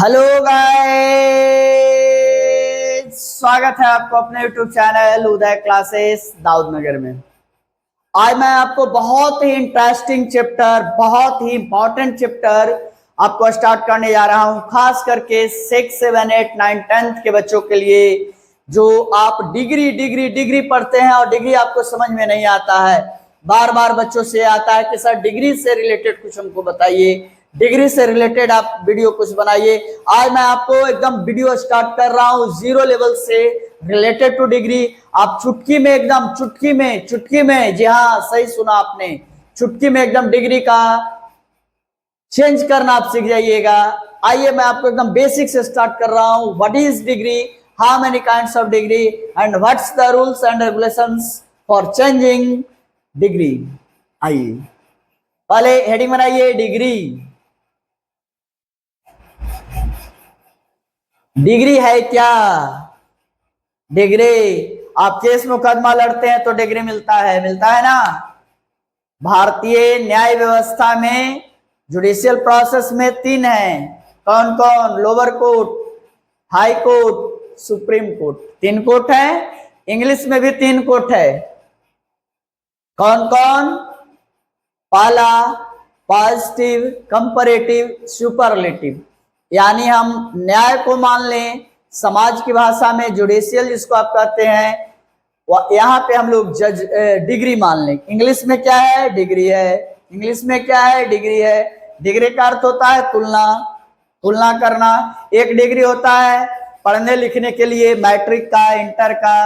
Hello guys, स्वागत है आपको अपने YouTube चैनल उदय क्लासेस दाऊद नगर में। आज मैं आपको बहुत ही इंटरेस्टिंग चैप्टर, बहुत ही इंपॉर्टेंट चैप्टर आपको स्टार्ट करने जा रहा हूं, खास करके 6, 7, 8, 9, 10th के बच्चों के लिए जो आप डिग्री पढ़ते हैं और डिग्री आपको समझ में नहीं आता है। बार बार बच्चों से आता है कि सर डिग्री से रिलेटेड कुछ हमको बताइए, डिग्री से रिलेटेड आप वीडियो कुछ बनाइए। आज मैं आपको एकदम वीडियो स्टार्ट कर रहा हूं जीरो लेवल से रिलेटेड टू डिग्री। आप चुटकी में, एकदम चुटकी में, जी हाँ सही सुना आपने, चुटकी में एकदम डिग्री का चेंज करना आप सीख जाइएगा। आइए मैं आपको एकदम बेसिक से स्टार्ट कर रहा हूं। What is degree, how many kinds of degree and what's the rules and regulations for changing degree. आइए पहले हेडिंग बनाइए, डिग्री। डिग्री है क्या? डिग्री, आप केस मुकदमा लड़ते हैं तो डिग्री मिलता है ना। भारतीय न्याय व्यवस्था में जुडिशियल प्रोसेस में 3 है। कौन कौन? Lower court, high court, supreme court. 3 court है। इंग्लिश में भी 3 कोर्ट है। कौन कौन? पहला पॉजिटिव, कंपैरेटिव, सुपरलेटिव। यानी हम न्याय को मान लें, समाज की भाषा में जुडिशियल जिसको आप कहते हैं, यहाँ पे हम लोग जज डिग्री मान लें। इंग्लिश में क्या है? डिग्री है। इंग्लिश में क्या है? डिग्री है। डिग्री का अर्थ होता है तुलना करना। एक डिग्री होता है पढ़ने लिखने के लिए, मैट्रिक का, इंटर का।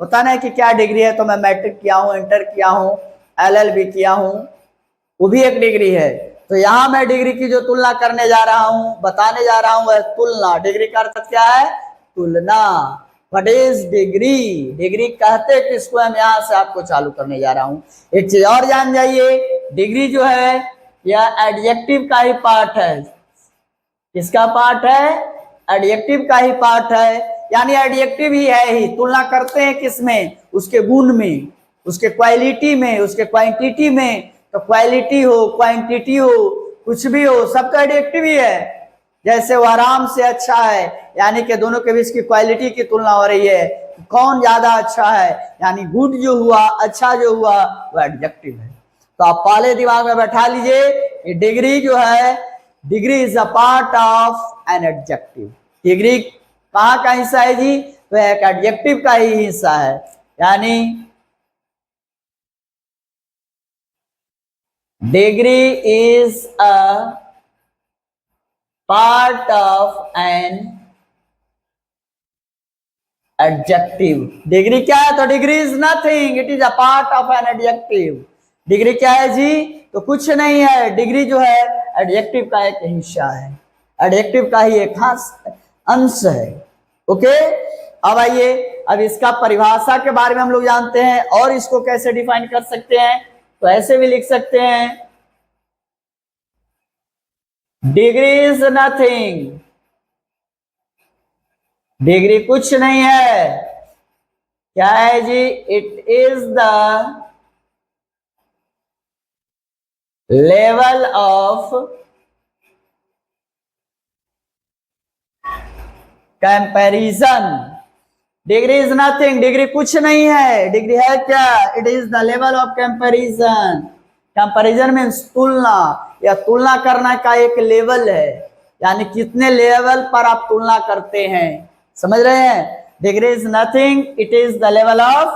होता ना कि क्या डिग्री है, तो मैं मैट्रिक किया हूँ, इंटर किया हूँ, LLB किया हूँ, वो भी एक डिग्री है। तो यहाँ मैं डिग्री की जो तुलना करने जा रहा हूँ, बताने जा रहा हूँ, वह तुलना। डिग्री का अर्थ क्या है? तुलना। What is degree? डिग्री कहते किसको, हम यहाँ से आपको चालू करने जा रहा हूँ। एक चीज और जान जाइए, डिग्री जो है यह एडजेक्टिव का ही पार्ट है। किसका पार्ट है? एडजेक्टिव का ही पार्ट है। यानी एडजेक्टिव ही है ही। तुलना करते हैं किसमें? उसके गुण में, उसके क्वालिटी में, उसके क्वांटिटी में। तो क्वालिटी हो, क्वांटिटी हो, कुछ भी हो, सबका एडजेक्टिव ही है। जैसे वो आराम से अच्छा है, यानी कि दोनों के बीच की क्वालिटी की तुलना हो रही है, कौन ज्यादा अच्छा है, यानी गुड जो हुआ, अच्छा जो हुआ, वो एडजेक्टिव है। तो आप पहले दिमाग में बैठा लीजिए, ये डिग्री जो है, degree is a part of an adjective. Degree कहाँ का हिस्सा है जी? तो एक एडजेक्टिव का ही हिस्सा है। यानी degree is a part of an adjective. Degree क्या है? तो degree is nothing, it is a part of an adjective. Degree क्या है जी? तो कुछ नहीं है। डिग्री जो है एडजेक्टिव का एक हिस्सा है, एडजेक्टिव का ही एक खास अंश है। ओके, अब आइए, अब इसका परिभाषा के बारे में हम लोग जानते हैं, और इसको कैसे डिफाइन कर सकते हैं। तो ऐसे भी लिख सकते हैं, डिग्री इज नथिंग, डिग्री कुछ नहीं है। क्या है जी? It is the level of comparison. Degree is nothing, degree कुछ नहीं है। डिग्री है क्या? It is the level of comparison. Comparison means तुलना, या तुलना करना का एक लेवल है, यानी कितने लेवल पर आप तुलना करते हैं। समझ रहे हैं? Degree is nothing, it is the level of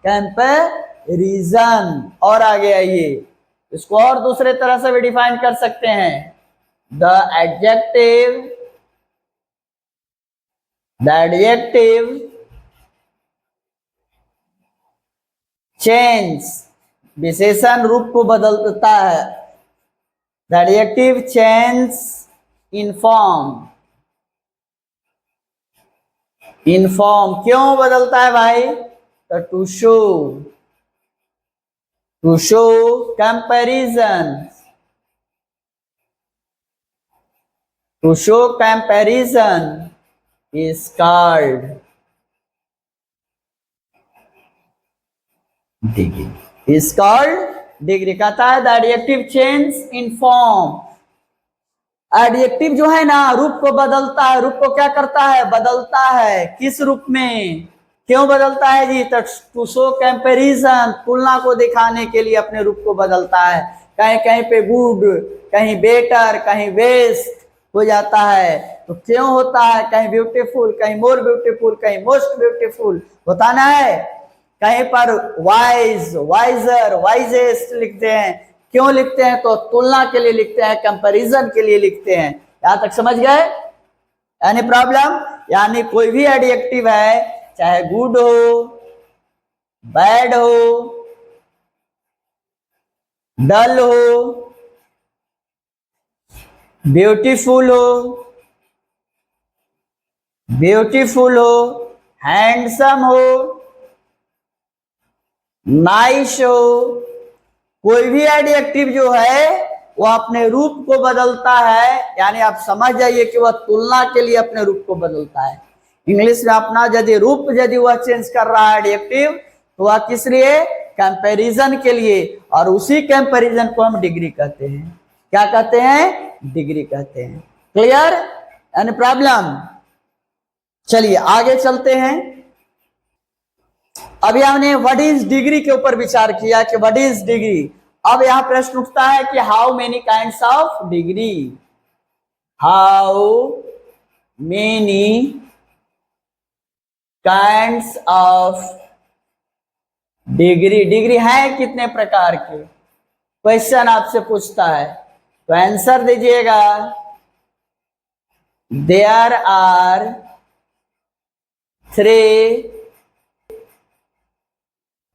comparison. और आगे आइए, इसको और दूसरे तरह से भी डिफाइन कर सकते हैं। द एडजेक्टिव चेंज, विशेषण रूप को बदलता है। द एडजेक्टिव चेंज इनफॉर्म क्यों बदलता है भाई? तो to show comparison, to show comparison is called degree. Is called degree। कहता है the adjective change in form, adjective जो है ना रूप को बदलता है, रूप को क्या करता है, बदलता है। किस रूप में, क्यों बदलता है जी, टू शो कंपैरिजन, तुलना को दिखाने के लिए अपने रूप को बदलता है। कहीं कहीं पे गुड, कहीं बेटर, कहीं बेस्ट हो जाता है। तो क्यों होता है, कहीं ब्यूटीफुल, कहीं मोर ब्यूटीफुल, कहीं मोस्ट ब्यूटीफुल होता ना है। कहीं पर वाइज, वाइजर, वाइजेस्ट लिखते हैं। क्यों लिखते हैं, तो तुलना के लिए लिखते हैं, कंपैरिजन के लिए लिखते हैं। यहां तक समझ गए? Any problem? यानी कोई भी एडजेक्टिव है, चाहे गुड हो, बैड हो, डल हो, ब्यूटीफुल हो, ब्यूटीफुल हो, हैंडसम हो, नाइस हो, कोई भी एडजेक्टिव जो है वो अपने रूप को बदलता है। यानी आप समझ जाइए कि वह तुलना के लिए अपने रूप को बदलता है। इंग्लिश में अपना यदि रूप यदि वह चेंज कर रहा है एडजेक्टिव, तो वह किस लिए, कंपैरिजन के लिए। और उसी कंपैरिजन को हम डिग्री कहते हैं। क्या कहते हैं, डिग्री कहते हैं। क्लियर? Any problem? चलिए आगे चलते हैं। अभी हमने व्हाट इज डिग्री के ऊपर विचार किया कि व्हाट इज डिग्री। अब यहां प्रश्न उठता है कि how many kinds of degree, how many kinds of degree, degree है कितने प्रकार के, क्वेश्चन आपसे पूछता है। तो आंसर दीजिएगा, there are 3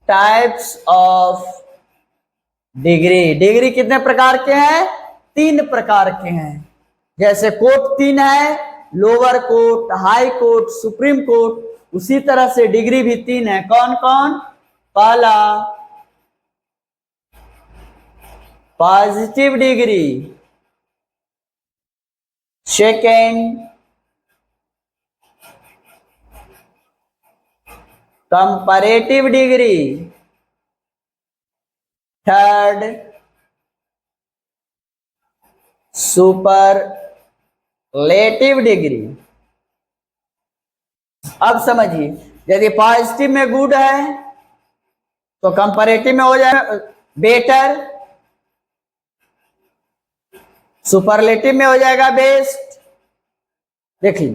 types of degree. Degree कितने प्रकार के हैं, 3 प्रकार के हैं। जैसे कोर्ट 3 है, lower court, high court, supreme court, उसी तरह से डिग्री भी 3 है। कौन कौन? पहला positive degree, second comparative degree, third superlative degree. अब समझिए, यदि पॉजिटिव में गुड है तो कंपैरेटिव में हो जाएगा बेटर, सुपरलेटिव में हो जाएगा बेस्ट। देखिए,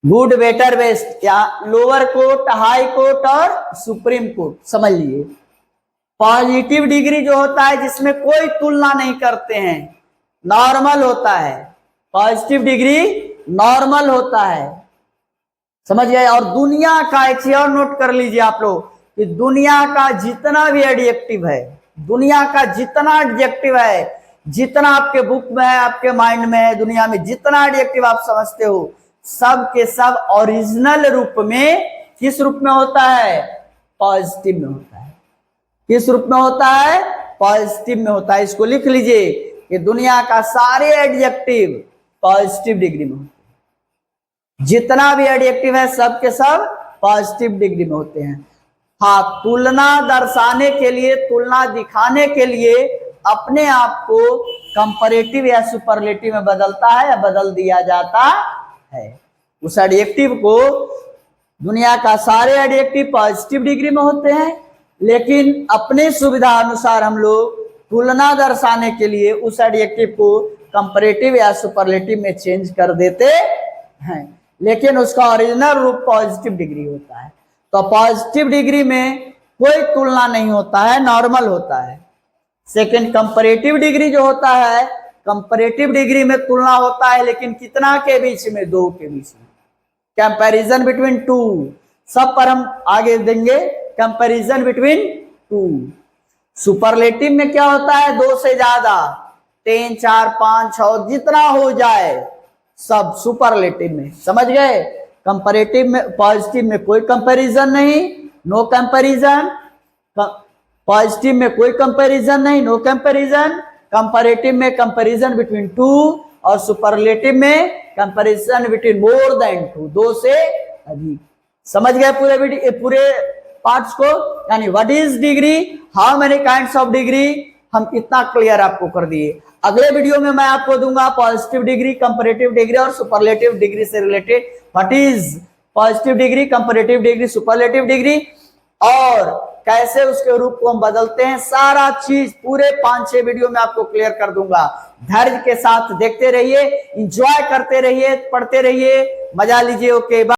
गुड, बेटर, बेस्ट, या लोअर कोर्ट, हाई कोर्ट और सुप्रीम कोर्ट। समझ लिए, पॉजिटिव डिग्री जो होता है जिसमें कोई तुलना नहीं करते हैं, नॉर्मल होता है। पॉजिटिव डिग्री नॉर्मल होता है, समझ गए। और दुनिया का एक चीज और नोट कर लीजिए आप लोग कि दुनिया का जितना भी एडजेक्टिव है, दुनिया का जितना एडजेक्टिव है, जितना आपके बुक में है, आपके माइंड में है, दुनिया में जितना एडजेक्टिव आप समझते हो, सब के सब ओरिजिनल रूप में किस रूप में होता है, पॉजिटिव में होता है। किस रूप में होता है, पॉजिटिव में होता है। इसको लिख लीजिए कि दुनिया का सारे एडजेक्टिव पॉजिटिव डिग्री में होते हैं। जितना भी एडजेक्टिव है सब के सब पॉजिटिव डिग्री में होते हैं। हाँ, तुलना दर्शाने के लिए, तुलना दिखाने के लिए अपने आप को कंपैरेटिव या सुपरलेटिव में बदलता है या बदल दिया जाता है। उस एडजेक्टिव को, दुनिया का सारे एडजेक्टिव पॉजिटिव डिग्री में होते हैं, लेकिन अपने सुविधा अनुसार हम लोग तुलना दर्शाने के लिए उस एडजेक्टिव को कंपैरेटिव या सुपरलेटिव में चेंज कर देते हैं, लेकिन उसका ओरिजिनल रूप पॉजिटिव डिग्री होता है। तो पॉजिटिव डिग्री में कोई तुलना नहीं होता है, नॉर्मल होता है। सेकंड, कंपैरेटिव डिग्री जो होता है, कंपैरेटिव डिग्री में तुलना होता है, लेकिन कितना के बीच में, 2 के बीच में। कंपैरिजन बिटवीन 2, सब पर हम आगे देंगे। Comparison between 2। सुपरलेटिव में क्या होता है, 2 से ज्यादा, 3, 4, 5, 6 जितना हो जाए सब सुपरलेटिव में। समझ गए? कंपैरेटिव में, पॉजिटिव में कोई कंपैरिजन नहीं, नो कंपैरिजन। पॉजिटिव में कोई कंपैरिजन नहीं, नो कंपैरिजन। कंपैरेटिव में कंपैरिजन बिटवीन 2 और सुपरलेटिव में कंपैरिजन बिटवीन मोर देन 2, 2 से अधिक। समझ गए पूरे पार्ट्स को? यानी what is degree, how many kinds of degree, हम कितना क्लियर आपको कर दिए। अगले वीडियो में मैं आपको दूंगा पॉजिटिव डिग्री, कंपैरेटिव डिग्री और सुपरलेटिव डिग्री से related. What is positive degree, comparative degree, superlative degree, और कैसे उसके रूप को हम बदलते हैं, सारा चीज पूरे 5-6 वीडियो में आपको क्लियर कर दूंगा। धैर्य के साथ देखते रहिए, एंजॉय करते रहिए, पढ़ते रहिए, मजा लीजिए। Okay, bye.